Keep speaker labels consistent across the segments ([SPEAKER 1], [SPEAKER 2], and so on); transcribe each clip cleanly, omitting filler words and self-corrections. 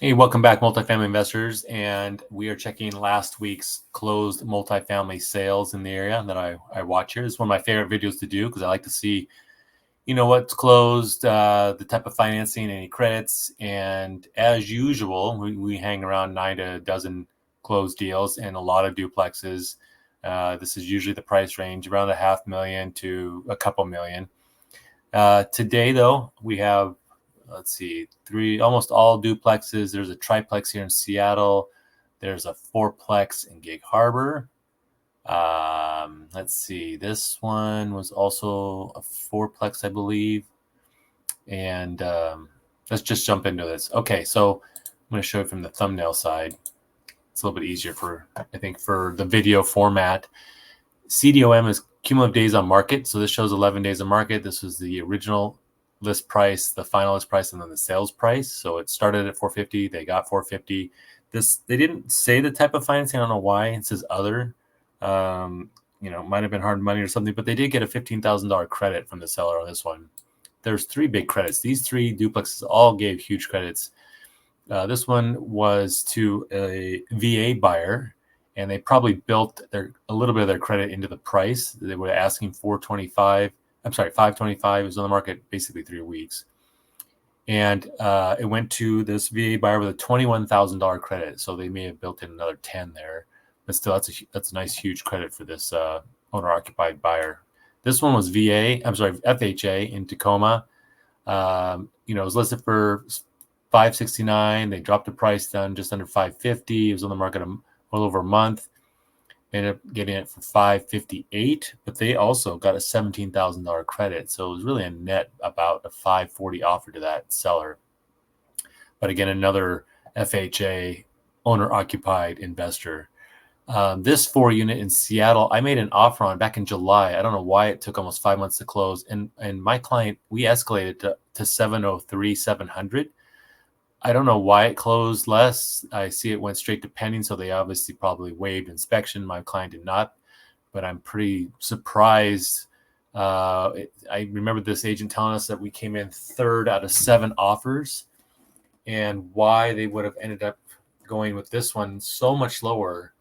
[SPEAKER 1] Hey, welcome back, multifamily investors. And we are checking last week's closed multifamily sales in the area that I watch here. It's one of my favorite videos to do because I like to see, what's closed, the type of financing, any credits. And as usual, we hang around 9 to a dozen closed deals and a lot of duplexes. This is usually the price range around $500,000 to a couple million. Today, though, we have almost all duplexes. There's a triplex here in Seattle. There's a fourplex in Gig Harbor. This one was also a fourplex, I believe. And let's just jump into this. Okay, so I'm going to show it from the thumbnail side. It's a little bit easier for the video format. CDOM is cumulative days on market. So this shows 11 days on market. This was the original list price, the final list price, and then the sales price. So it started at 450. They got 450. They didn't say the type of financing. I don't know why. It says other. Might have been hard money or something, but they did get a $15,000 credit from the seller on this one. There's 3 big credits. These 3 duplexes all gave huge credits. This one was to a VA buyer, and they probably built a little bit of their credit into the price. They were asking 525. It was on the market basically 3 weeks. And it went to this VA buyer with a $21,000 credit. So they may have built in another 10 there. But still, that's a nice, huge credit for this owner-occupied buyer. This one was FHA in Tacoma. It was listed for $569. They dropped the price down just under $550. It was on the market a little over a month. Ended up getting it for $558, but they also got a $17,000 credit. So it was really a net about a $540 offer to that seller. But again, another FHA owner-occupied investor. This 4-unit in Seattle, I made an offer on back in July. I don't know why it took almost 5 months to close. And my client, we escalated to 703, 700. I don't know why it closed less. I see it went straight to pending, so they obviously probably waived inspection. My client did not, but I'm pretty surprised. I remember this agent telling us that we came in 3rd out of 7 offers, and why they would have ended up going with this one so much lower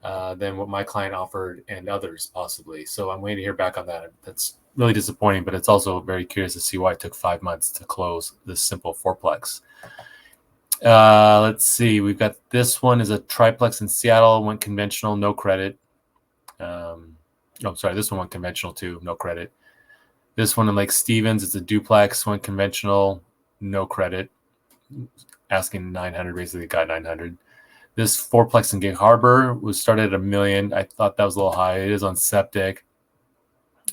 [SPEAKER 1] than what my client offered and others possibly. So I'm waiting to hear back on that. That's really disappointing, but it's also very curious to see why it took 5 months to close this simple fourplex. Let's see. We've got this one is a triplex in Seattle. Went conventional, no credit. This one went conventional too, no credit. This one in Lake Stevens, it's a duplex. Went conventional, no credit. Asking 900, basically got 900. This fourplex in Gig Harbor was started at $1 million. I thought that was a little high. It is on septic.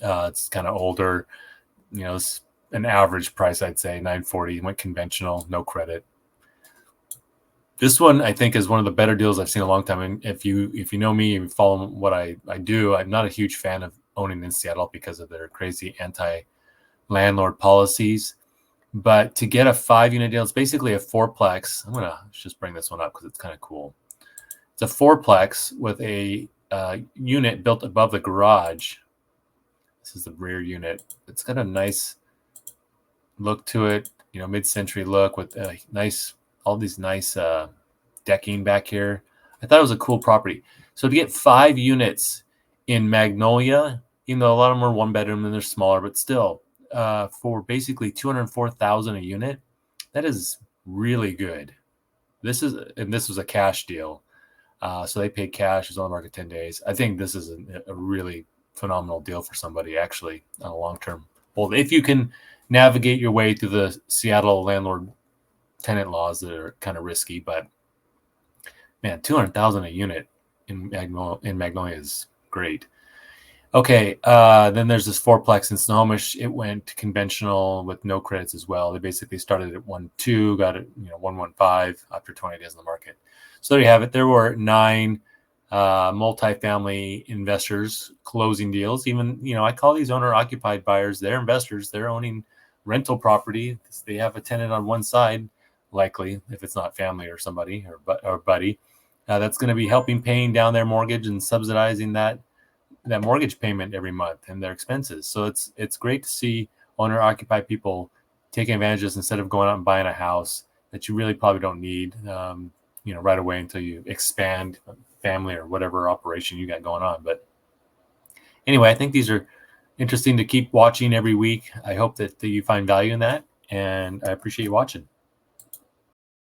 [SPEAKER 1] It's kind of older. It's an average price, I'd say, 940. Went conventional, no credit. This one, I think, is one of the better deals I've seen in a long time. And if you know me and follow what I do, I'm not a huge fan of owning in Seattle because of their crazy anti-landlord policies. But to get a 5-unit deal, it's basically a fourplex. I'm going to just bring this one up because it's kind of cool. It's a fourplex with a unit built above the garage. This is the rear unit. It's got a nice look to it, mid-century look with all these nice decking back here. I thought it was a cool property. So to get 5 units in Magnolia, even though a lot of them are 1-bedroom and they're smaller, but still, for basically $204,000 a unit, that is really good. This was a cash deal. So they paid cash. It was on the market 10 days. I think this is a really phenomenal deal for somebody actually on a long-term hold. If you can navigate your way through the Seattle landlord tenant laws that are kind of risky, but man, $200,000 a unit in Magnolia is great. Okay, then there's this fourplex in Snohomish. It went conventional with no credits as well. They basically started at 1.2, got it 1.15 after 20 days on the market. So there you have it. There were 9 multifamily investors closing deals. Even I call these owner-occupied buyers. They're investors. They're owning rental property. They have a tenant on one side, likely if it's not family or somebody or buddy, that's going to be helping paying down their mortgage and subsidizing that mortgage payment every month and their expenses. So it's great to see owner occupied people taking advantage of this instead of going out and buying a house that you really probably don't need, right away until you expand family or whatever operation you got going on. But anyway, I think these are interesting to keep watching every week. I hope that you find value in that, and I appreciate you watching.